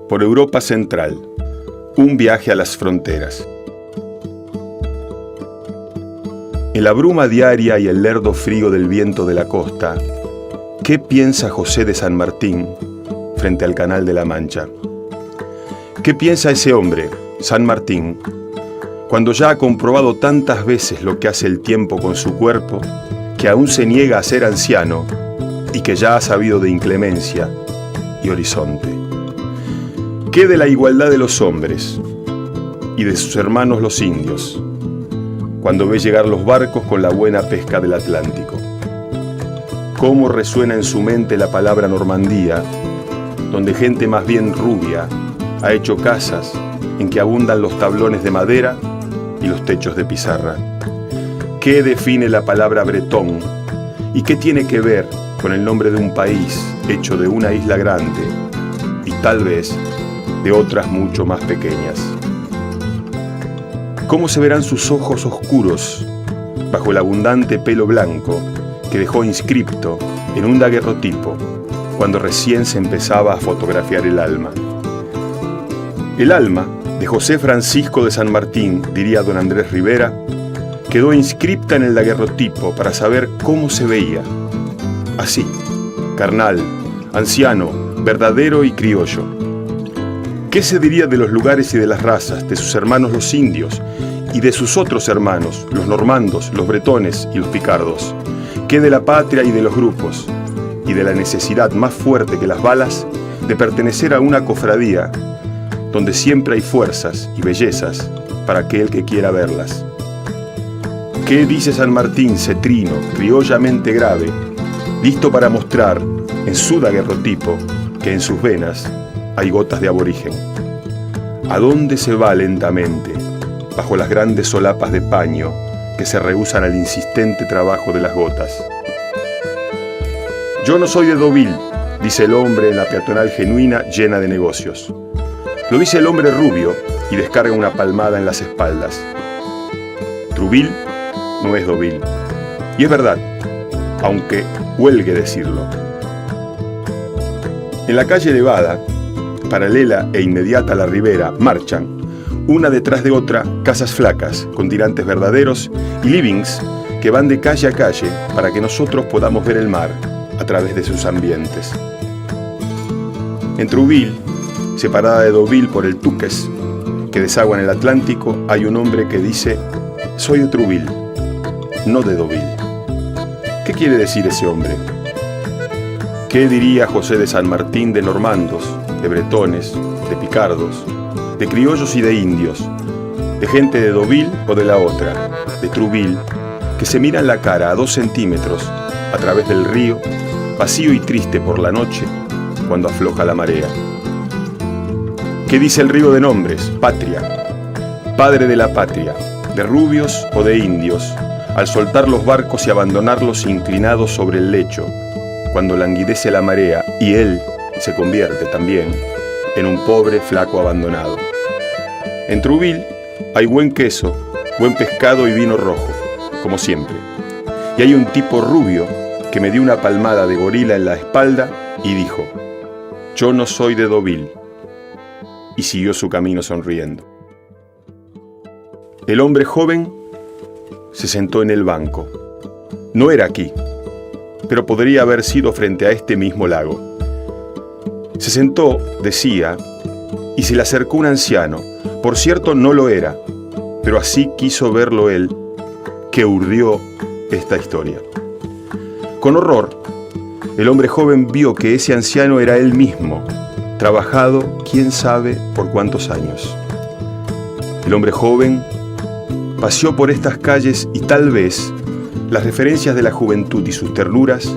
por Europa Central, un viaje a las fronteras. En la bruma diaria y el lerdo frío del viento de la costa, ¿qué piensa José de San Martín frente al Canal de la Mancha? ¿Qué piensa ese hombre, San Martín, cuando ya ha comprobado tantas veces lo que hace el tiempo con su cuerpo, que aún se niega a ser anciano y que ya ha sabido de inclemencia y horizonte? ¿Qué de la igualdad de los hombres y de sus hermanos los indios, cuando ve llegar los barcos con la buena pesca del Atlántico? ¿Cómo resuena en su mente la palabra Normandía, donde gente más bien rubia ha hecho casas en que abundan los tablones de madera y los techos de pizarra? ¿Qué define la palabra bretón y qué tiene que ver con el nombre de un país hecho de una isla grande y tal vez de otras mucho más pequeñas? ¿Cómo se verán sus ojos oscuros bajo el abundante pelo blanco que dejó inscripto en un daguerrotipo cuando recién se empezaba a fotografiar el alma? El alma de José Francisco de San Martín, diría don Andrés Rivera, quedó inscripta en el daguerrotipo para saber cómo se veía. Así, carnal, anciano, verdadero y criollo. ¿Qué se diría de los lugares y de las razas, de sus hermanos los indios y de sus otros hermanos, los normandos, los bretones y los picardos? ¿Qué de la patria y de los grupos? Y de la necesidad más fuerte que las balas de pertenecer a una cofradía donde siempre hay fuerzas y bellezas para aquel que quiera verlas? ¿Qué dice San Martín cetrino, criollamente grave, listo para mostrar en su daguerrotipo que en sus venas hay gotas de aborigen? ¿A dónde se va lentamente, bajo las grandes solapas de paño que se rehúsan al insistente trabajo de las gotas? Yo no soy de Deauville, dice el hombre en la peatonal genuina llena de negocios. Lo dice el hombre rubio y descarga una palmada en las espaldas. Trouville no es Deauville. Y es verdad, aunque huelgue decirlo. En la calle elevada, paralela e inmediata a la ribera, marchan, una detrás de otra, casas flacas, con tirantes verdaderos y livings que van de calle a calle para que nosotros podamos ver el mar a través de sus ambientes. En Trouville, separada de Deauville por el Tuques, que desagua en el Atlántico, hay un hombre que dice: soy de Trouville, no de Deauville. ¿Qué quiere decir ese hombre? ¿Qué diría José de San Martín de normandos, de bretones, de picardos, de criollos y de indios, de gente de Deauville o de la otra, de Trouville, que se miran la cara a 2 centímetros a través del río, vacío y triste por la noche, cuando afloja la marea? ¿Qué dice el río de nombres? Patria, padre de la patria, de rubios o de indios, al soltar los barcos y abandonarlos inclinados sobre el lecho, cuando languidece la marea y él se convierte también en un pobre flaco abandonado. En Trouville hay buen queso, buen pescado y vino rojo, como siempre. Y hay un tipo rubio que me dio una palmada de gorila en la espalda y dijo: yo no soy de Deauville. Y siguió su camino sonriendo. El hombre joven se sentó en el banco. No era aquí, pero podría haber sido frente a este mismo lago. Se sentó, decía, y se le acercó un anciano. Por cierto, no lo era, pero así quiso verlo él, que urdió esta historia. Con horror, el hombre joven vio que ese anciano era él mismo, trabajado quién sabe por cuántos años. El hombre joven paseó por estas calles y tal vez las referencias de la juventud y sus ternuras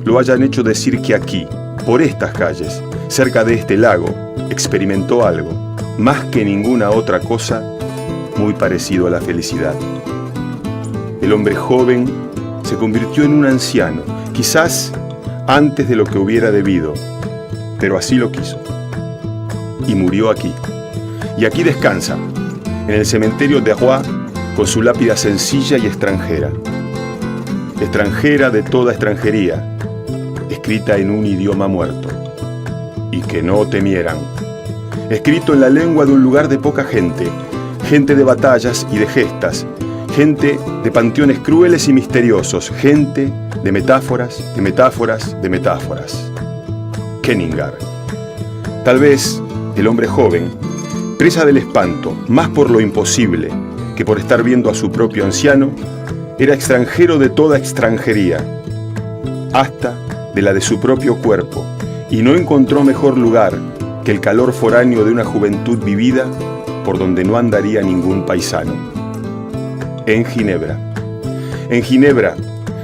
lo hayan hecho decir que aquí, por estas calles, cerca de este lago, experimentó algo, más que ninguna otra cosa, muy parecido a la felicidad. El hombre joven se convirtió en un anciano, quizás antes de lo que hubiera debido, pero así lo quiso. Y murió aquí. Y aquí descansa, en el cementerio de Rouen, con su lápida sencilla y extranjera. Extranjera de toda extranjería, escrita en un idioma muerto. Y que no temieran, escrito en la lengua de un lugar de poca gente, gente de batallas y de gestas, gente de panteones crueles y misteriosos, gente de metáforas, de metáforas, de metáforas. Kenningar. Tal vez el hombre joven, presa del espanto, más por lo imposible que por estar viendo a su propio anciano, era extranjero de toda extranjería, hasta de la de su propio cuerpo, y no encontró mejor lugar que el calor foráneo de una juventud vivida por donde no andaría ningún paisano. En Ginebra,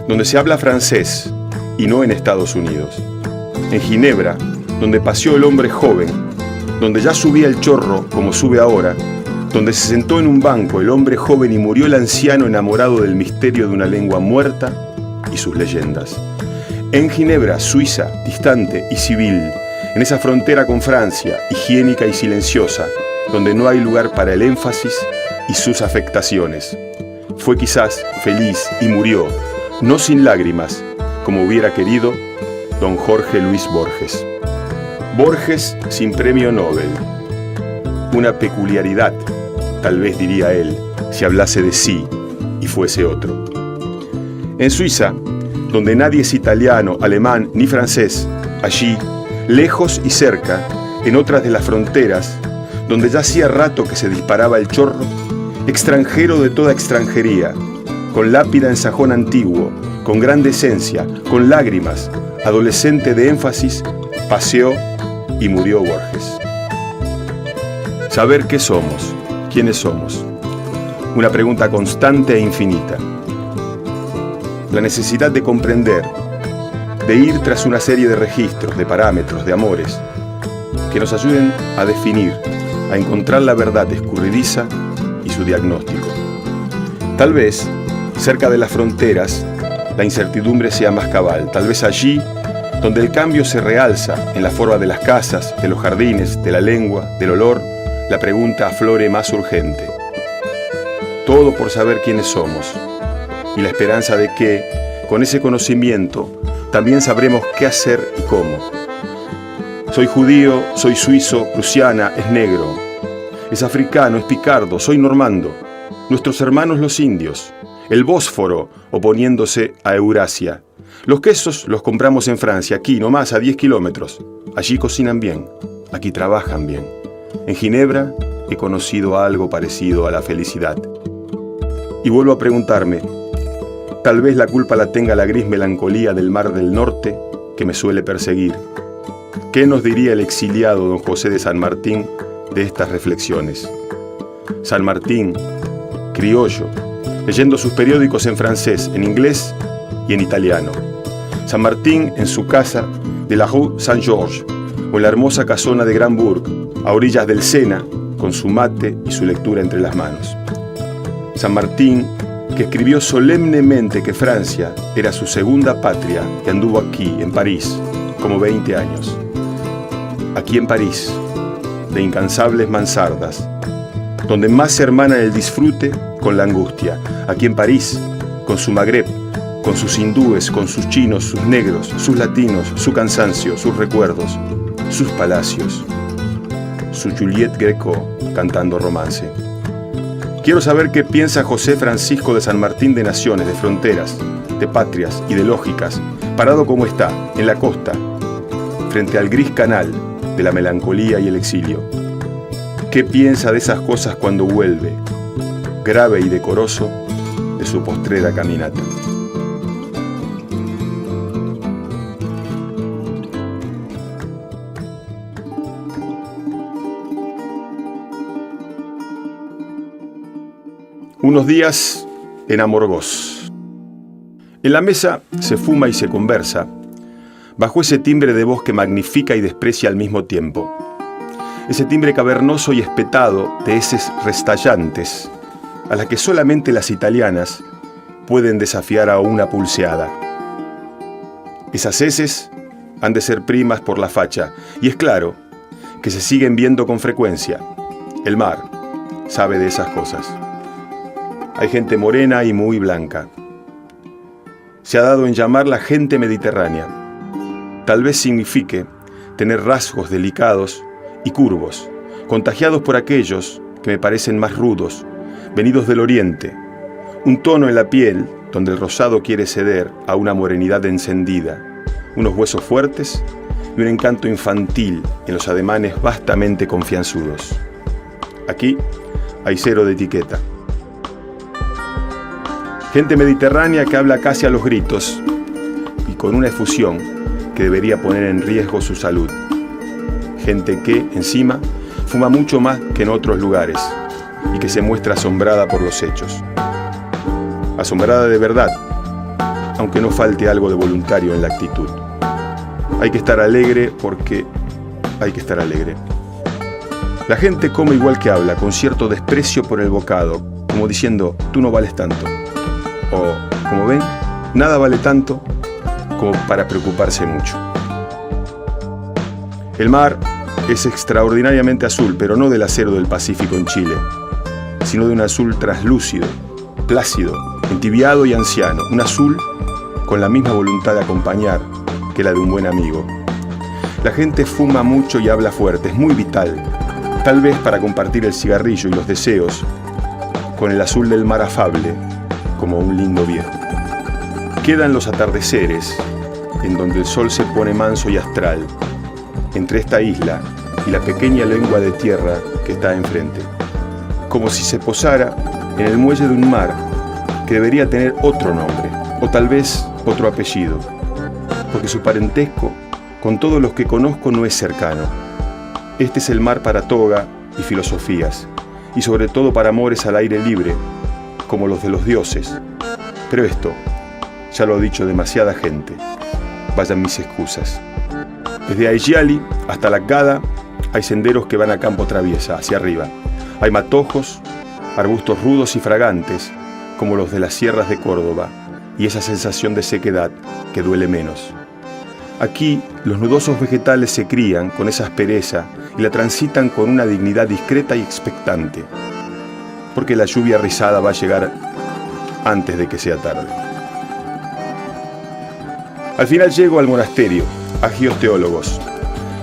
donde se habla francés y no en Estados Unidos. En Ginebra, donde paseó el hombre joven, donde ya subía el chorro como sube ahora, donde se sentó en un banco el hombre joven y murió el anciano enamorado del misterio de una lengua muerta y sus leyendas. En Ginebra, Suiza, distante y civil, en esa frontera con Francia, higiénica y silenciosa, donde no hay lugar para el énfasis y sus afectaciones. Fue quizás feliz y murió, no sin lágrimas, como hubiera querido don Jorge Luis Borges. Borges sin premio Nobel. Una peculiaridad, tal vez diría él, si hablase de sí y fuese otro. En Suiza, donde nadie es italiano, alemán ni francés, allí, lejos y cerca, en otras de las fronteras, donde ya hacía rato que se disparaba el chorro, extranjero de toda extranjería, con lápida en sajón antiguo, con gran decencia, con lágrimas, adolescente de énfasis, paseó y murió Borges. Saber qué somos, quiénes somos. Una pregunta constante e infinita. La necesidad de comprender, de ir tras una serie de registros, de parámetros, de amores, que nos ayuden a definir, a encontrar la verdad escurridiza y su diagnóstico. Tal vez, cerca de las fronteras, la incertidumbre sea más cabal. Tal vez allí, donde el cambio se realza en la forma de las casas, de los jardines, de la lengua, del olor, la pregunta aflore más urgente. Todo por saber quiénes somos, y la esperanza de que, con ese conocimiento, también sabremos qué hacer y cómo. Soy judío, soy suizo, prusiana, es negro. Es africano, es picardo, soy normando. Nuestros hermanos los indios. El Bósforo oponiéndose a Eurasia. Los quesos los compramos en Francia, aquí nomás a 10 kilómetros. Allí cocinan bien, aquí trabajan bien. En Ginebra he conocido algo parecido a la felicidad. Y vuelvo a preguntarme, tal vez la culpa la tenga la gris melancolía del Mar del Norte que me suele perseguir. ¿Qué nos diría el exiliado don José de San Martín de estas reflexiones? San Martín, criollo, leyendo sus periódicos en francés, en inglés y en italiano. San Martín en su casa de la Rue Saint-Georges o en la hermosa casona de Granbourg, a orillas del Sena, con su mate y su lectura entre las manos. San Martín, que escribió solemnemente que Francia era su segunda patria, que anduvo aquí, en París, como 20 años. Aquí en París, de incansables mansardas, donde más se hermana el disfrute con la angustia. Aquí en París, con su Magreb, con sus hindúes, con sus chinos, sus negros, sus latinos, su cansancio, sus recuerdos, sus palacios, su Juliette Greco cantando romance. Quiero saber qué piensa José Francisco de San Martín de naciones, de fronteras, de patrias y de lógicas, parado como está, en la costa, frente al gris canal de la melancolía y el exilio. ¿Qué piensa de esas cosas cuando vuelve, grave y decoroso, de su postrera caminata? Unos días en Amorgós. En la mesa se fuma y se conversa, bajo ese timbre de voz que magnifica y desprecia al mismo tiempo. Ese timbre cavernoso y espetado de heces restallantes, a las que solamente las italianas pueden desafiar a una pulseada. Esas heces han de ser primas por la facha, y es claro que se siguen viendo con frecuencia. El mar sabe de esas cosas. Hay gente morena y muy blanca. Se ha dado en llamar la gente mediterránea. Tal vez signifique tener rasgos delicados y curvos, contagiados por aquellos que me parecen más rudos, venidos del oriente, un tono en la piel donde el rosado quiere ceder a una morenidad encendida, unos huesos fuertes y un encanto infantil en los ademanes vastamente confianzudos. Aquí hay cero de etiqueta. Gente mediterránea que habla casi a los gritos y con una efusión que debería poner en riesgo su salud. Gente que, encima, fuma mucho más que en otros lugares y que se muestra asombrada por los hechos. Asombrada de verdad, aunque no falte algo de voluntario en la actitud. Hay que estar alegre porque hay que estar alegre. La gente come igual que habla, con cierto desprecio por el bocado, como diciendo, tú no vales tanto. O, como ven, nada vale tanto como para preocuparse mucho. El mar es extraordinariamente azul, pero no del acero del Pacífico en Chile, sino de un azul translúcido, plácido, entibiado y anciano, un azul con la misma voluntad de acompañar que la de un buen amigo. La gente fuma mucho y habla fuerte, es muy vital, tal vez para compartir el cigarrillo y los deseos con el azul del mar afable, como un lindo viejo. Quedan los atardeceres, en donde el sol se pone manso y astral, entre esta isla y la pequeña lengua de tierra que está enfrente, como si se posara en el muelle de un mar que debería tener otro nombre, o tal vez otro apellido, porque su parentesco con todos los que conozco no es cercano. Este es el mar para toga y filosofías, y sobre todo para amores al aire libre, como los de los dioses. Pero esto ya lo ha dicho demasiada gente. Vayan mis excusas. Desde Aigiali hasta la Gada hay senderos que van a campo traviesa, hacia arriba. Hay matojos, arbustos rudos y fragantes, como los de las sierras de Córdoba, y esa sensación de sequedad que duele menos. Aquí los nudosos vegetales se crían con esa aspereza y la transitan con una dignidad discreta y expectante, porque la lluvia rizada va a llegar antes de que sea tarde. Al final llego al monasterio, Agios Teólogos,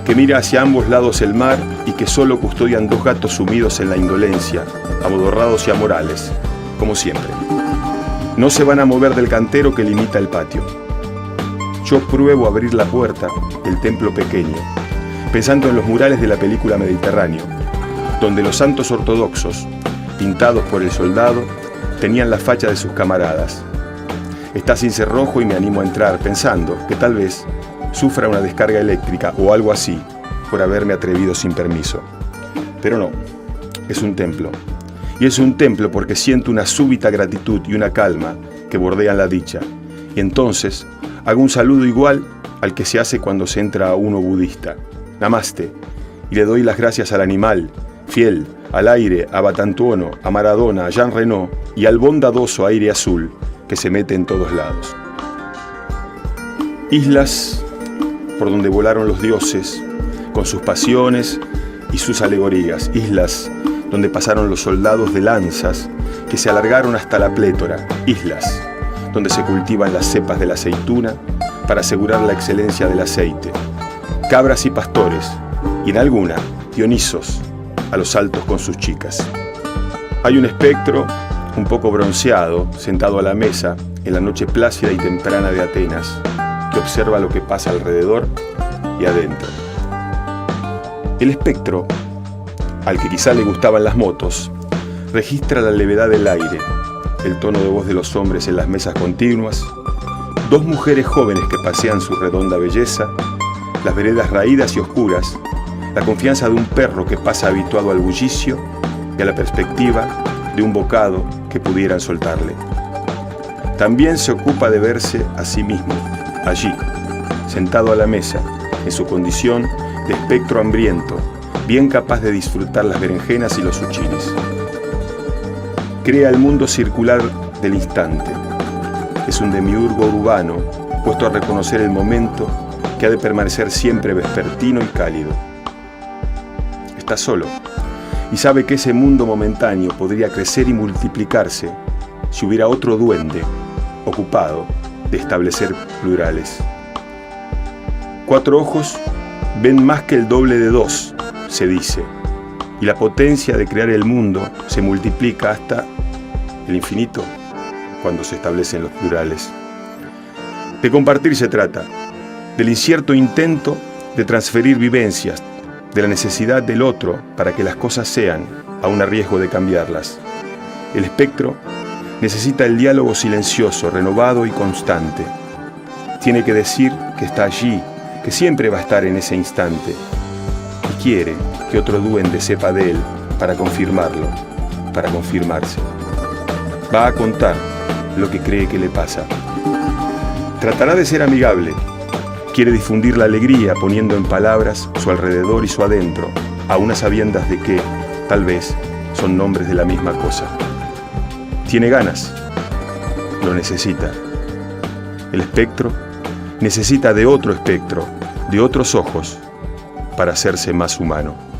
que mira hacia ambos lados el mar y que solo custodian dos gatos sumidos en la indolencia, amodorrados y amorales, como siempre. No se van a mover del cantero que limita el patio. Yo pruebo abrir la puerta del templo pequeño, pensando en los murales de la película Mediterráneo, donde los santos ortodoxos, pintados por el soldado, tenían la facha de sus camaradas. Está sin cerrojo y me animo a entrar, pensando que tal vez sufra una descarga eléctrica o algo así por haberme atrevido sin permiso. Pero no, es un templo. Y es un templo porque siento una súbita gratitud y una calma que bordean la dicha. Y entonces hago un saludo igual al que se hace cuando se entra a uno budista. Namaste. Y le doy las gracias al animal, fiel, al aire, a Batantuono, a Maradona, a Jean Reno y al bondadoso aire azul que se mete en todos lados. Islas por donde volaron los dioses, con sus pasiones y sus alegorías. Islas donde pasaron los soldados de lanzas que se alargaron hasta la plétora. Islas donde se cultivan las cepas de la aceituna para asegurar la excelencia del aceite. Cabras y pastores, y en alguna, dionisos, a los altos con sus chicas. Hay un espectro, un poco bronceado, sentado a la mesa, en la noche plácida y temprana de Atenas, que observa lo que pasa alrededor y adentro. El espectro, al que quizá le gustaban las motos, registra la levedad del aire, el tono de voz de los hombres en las mesas continuas, dos mujeres jóvenes que pasean su redonda belleza, las veredas raídas y oscuras, la confianza de un perro que pasa habituado al bullicio y a la perspectiva de un bocado que pudieran soltarle. También se ocupa de verse a sí mismo, allí, sentado a la mesa, en su condición de espectro hambriento, bien capaz de disfrutar las berenjenas y los zucchinis. Crea el mundo circular del instante. Es un demiurgo urbano, puesto a reconocer el momento que ha de permanecer siempre vespertino y cálido. Está solo y sabe que ese mundo momentáneo podría crecer y multiplicarse si hubiera otro duende ocupado de establecer plurales. 4 ojos ven más que el doble de 2, se dice, y la potencia de crear el mundo se multiplica hasta el infinito cuando se establecen los plurales. De compartir se trata, del incierto intento de transferir vivencias, de la necesidad del otro para que las cosas sean, aun a riesgo de cambiarlas. El espectro necesita el diálogo silencioso, renovado y constante. Tiene que decir que está allí, que siempre va a estar en ese instante. Y quiere que otro duende sepa de él para confirmarlo, para confirmarse. Va a contar lo que cree que le pasa. Tratará de ser amigable. Quiere difundir la alegría poniendo en palabras su alrededor y su adentro, a unas sabiendas de que, tal vez, son nombres de la misma cosa. Tiene ganas, lo necesita. El espectro necesita de otro espectro, de otros ojos, para hacerse más humano.